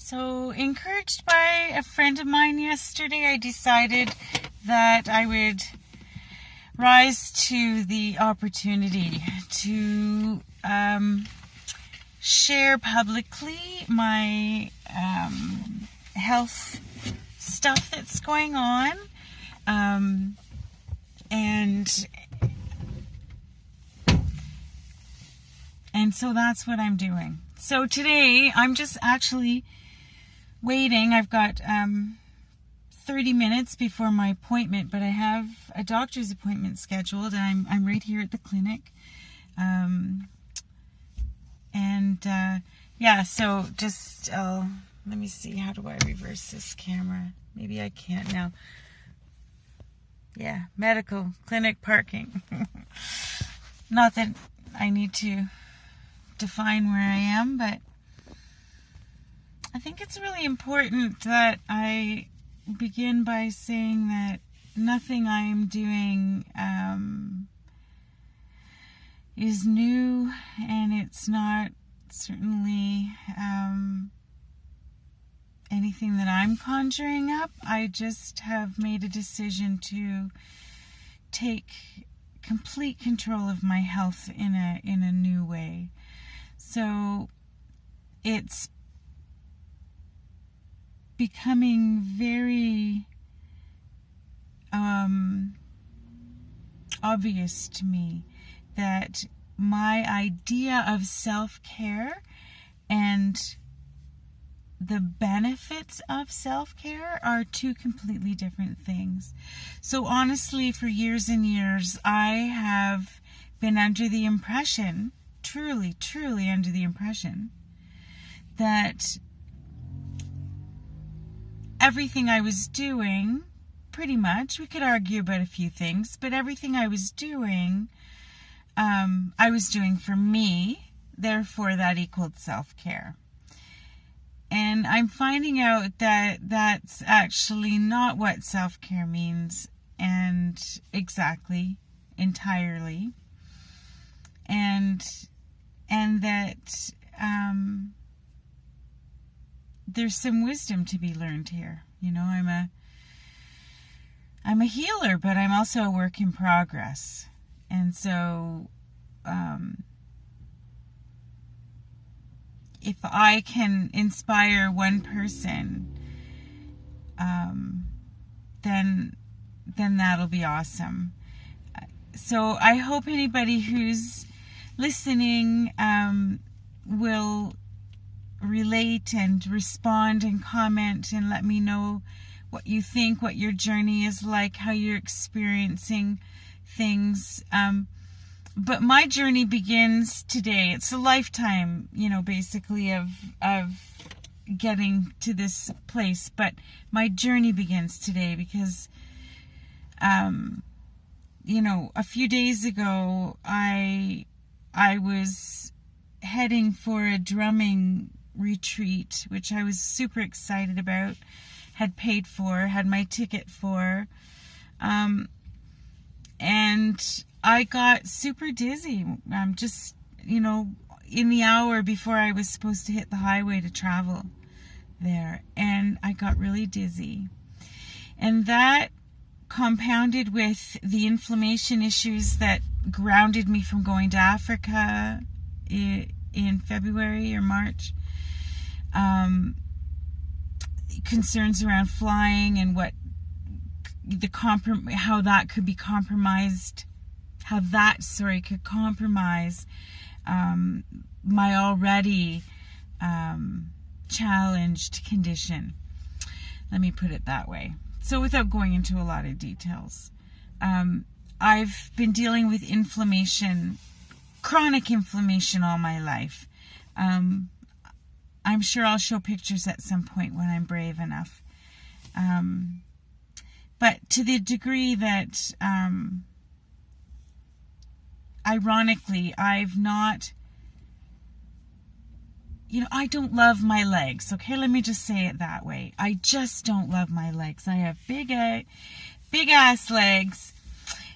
So, encouraged by a friend of mine yesterday, I decided that I would rise to the opportunity to share publicly my health stuff that's going on. And so that's what I'm doing. So today I'm just actually waiting. I've got 30 minutes before my appointment, but I have a doctor's appointment scheduled, and I'm right here at the clinic. So just let me see, how do I reverse this camera? Maybe I can't now. Yeah, medical clinic parking. Not that I need to define where I am, but I think it's really important that I begin by saying that nothing I'm doing is new, and it's not certainly anything that I'm conjuring up. I just have made a decision to take complete control of my health in a new way. So it's becoming very obvious to me that my idea of self-care and the benefits of self-care are two completely different things. So honestly, for years and years, I have been under the impression, truly under the impression, that everything I was doing, pretty much, we could argue about a few things, but everything I was doing for me, therefore that equaled self-care. And I'm finding out that that's actually not what self-care means, and entirely. And that there's some wisdom to be learned here. You know, I'm a healer, but I'm also a work in progress. And so if I can inspire one person, then that'll be awesome. So I hope anybody who's listening will relate and respond and comment and let me know what you think, what your journey is like, how you're experiencing things. But my journey begins today. It's a lifetime, basically of getting to this place. But my journey begins today because, a few days ago, I was heading for a drumming retreat, which I was super excited about, had paid for, had my ticket for. And I got super dizzy. Just, in the hour before I was supposed to hit the highway to travel there. And I got really dizzy. And that compounded with the inflammation issues that grounded me from going to Africa in February or March. Concerns around flying and how that could be compromised, could compromise my already challenged condition. Let me put it that way. So without going into a lot of details, I've been dealing with inflammation, chronic inflammation all my life. I'm sure I'll show pictures at some point when I'm brave enough. But to the degree that, ironically, I've not, I don't love my legs. Okay, let me just say it that way. I just don't love my legs. I have big ass legs.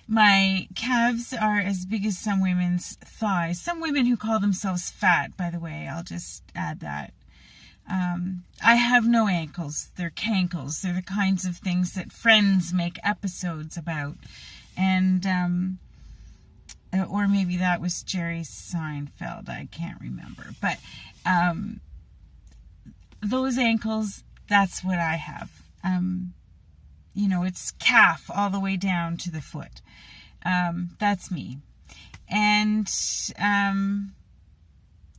My calves are as big as some women's thighs. Some women who call themselves fat, by the way, I'll just add that. I have no ankles. They're cankles. They're the kinds of things that Friends make episodes about. And, or maybe that was Jerry Seinfeld. I can't remember. But those ankles, that's what I have. It's calf all the way down to the foot. That's me. And,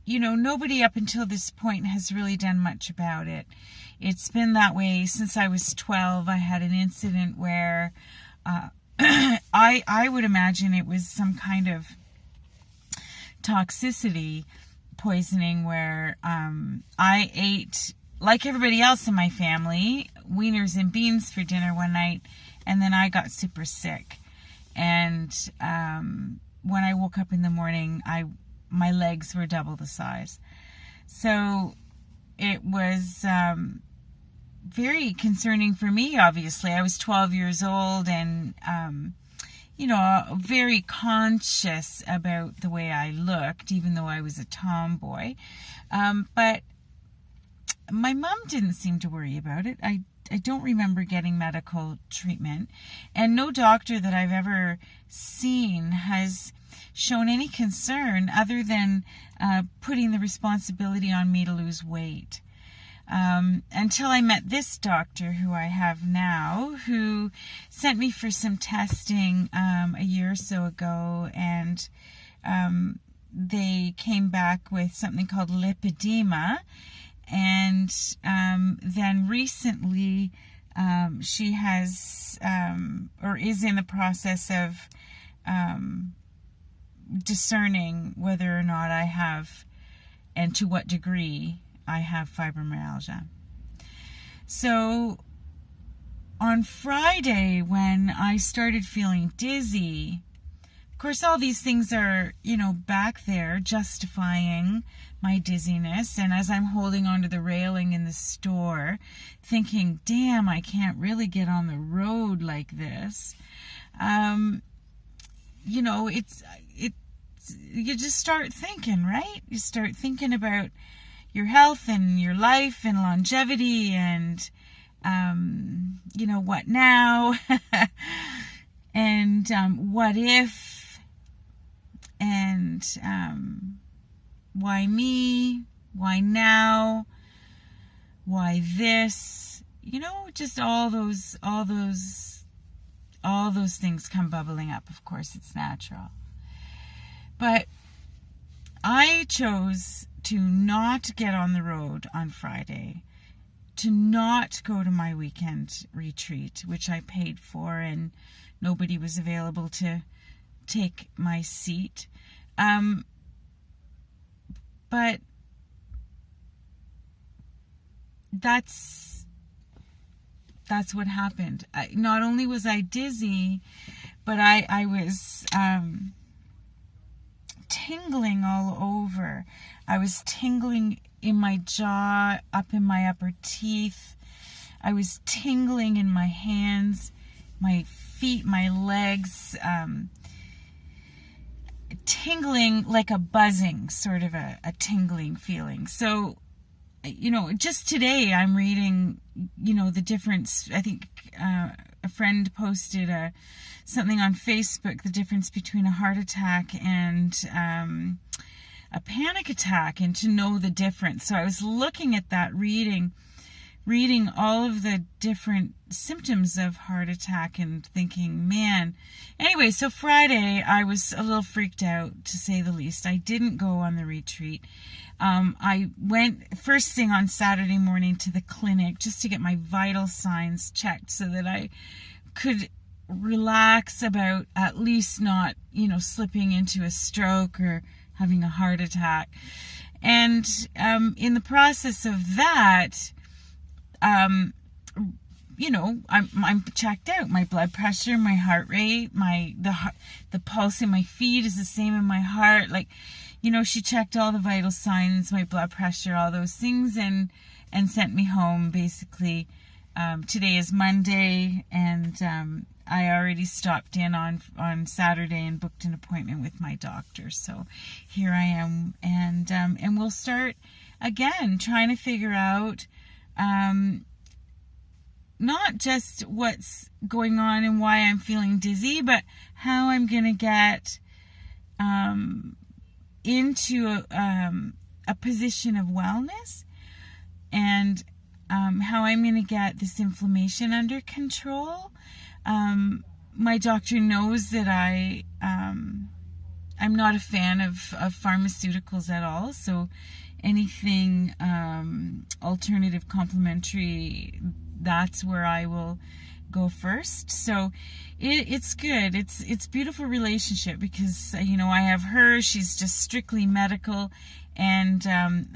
nobody up until this point has really done much about it. It's been that way since I was 12. I had an incident where I would imagine it was some kind of toxicity poisoning where I ate, like everybody else in my family, wieners and beans for dinner one night, and then I got super sick. And when I woke up in the morning, my legs were double the size. So it was very concerning for me, obviously. I was 12 years old and, very conscious about the way I looked, even though I was a tomboy. But my mom didn't seem to worry about it. I don't remember getting medical treatment, and no doctor that I've ever seen has shown any concern other than putting the responsibility on me to lose weight. Until I met this doctor who I have now, who sent me for some testing a year or so ago, and they came back with something called lipedema. And then recently she has or is in the process of discerning whether or not I have, and to what degree I have, fibromyalgia. So on Friday, when I started feeling dizzy, of course all these things are, back there justifying my dizziness, and as I'm holding onto the railing in the store thinking, damn, I can't really get on the road like this, you just start thinking, right? You start thinking about your health and your life and longevity and, what now? And what if? And why me? Why now? Why this? Just all those things come bubbling up. Of course, it's natural. But I chose to not get on the road on Friday, to not go to my weekend retreat, which I paid for, and nobody was available to take my seat. But that's what happened. Not only was I dizzy, but I was tingling all over. I was tingling in my jaw, up in my upper teeth. I was tingling in my hands, my feet, my legs, tingling like a buzzing, sort of a tingling feeling. So, just today I'm reading, the difference. I think a friend posted something on Facebook, the difference between a heart attack and a panic attack, and to know the difference. So I was looking at that, reading all of the different symptoms of heart attack and thinking, man. Anyway, so Friday I was a little freaked out, to say the least. I didn't go on the retreat. I went first thing on Saturday morning to the clinic just to get my vital signs checked so that I could relax about at least not, slipping into a stroke or having a heart attack. And in the process of that, I'm checked out. My blood pressure, my heart rate, the pulse in my feet is the same in my heart. She checked all the vital signs, my blood pressure, all those things, and sent me home. Basically, today is Monday, and I already stopped in on Saturday and booked an appointment with my doctor. So here I am, and we'll start again, trying to figure out not just what's going on and why I'm feeling dizzy, but how I'm going to get into a position of wellness, and how I'm going to get this inflammation under control. My doctor knows that I'm not a fan of pharmaceuticals at all, so anything alternative, complementary, that's where I will go first. So it's good. It's beautiful relationship, because I have her. She's just strictly medical, and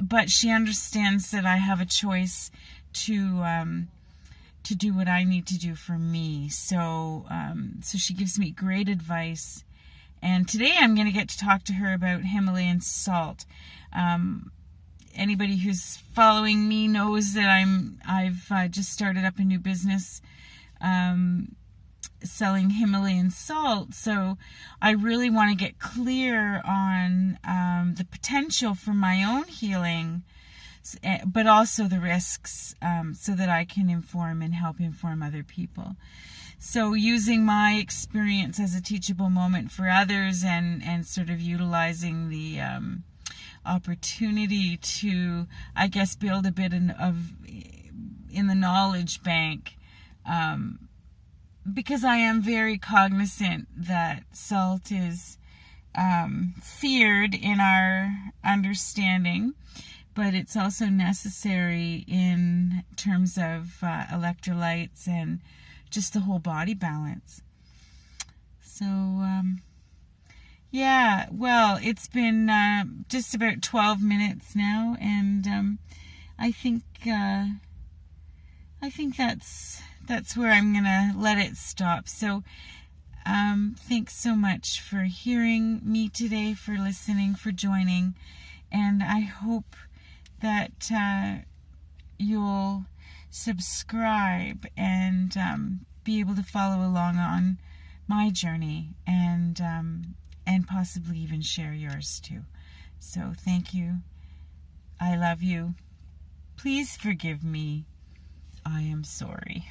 but she understands that I have a choice to do what I need to do for me. So so she gives me great advice. And today I'm going to get to talk to her about Himalayan salt. Anybody who's following me knows that I've just started up a new business selling Himalayan salt. So I really want to get clear on the potential for my own healing, but also the risks, so that I can inform and help inform other people. So using my experience as a teachable moment for others, and sort of utilizing the opportunity to, I guess, build a bit in the knowledge bank, because I am very cognizant that salt is feared in our understanding, but it's also necessary in terms of electrolytes and just the whole body balance. So yeah, well, it's been just about 12 minutes now, and I think that's where I'm gonna let it stop. So thanks so much for hearing me today, for listening, for joining, and I hope that you'll subscribe and be able to follow along on my journey, and possibly even share yours too. So thank you. I love you. Please forgive me. I am sorry.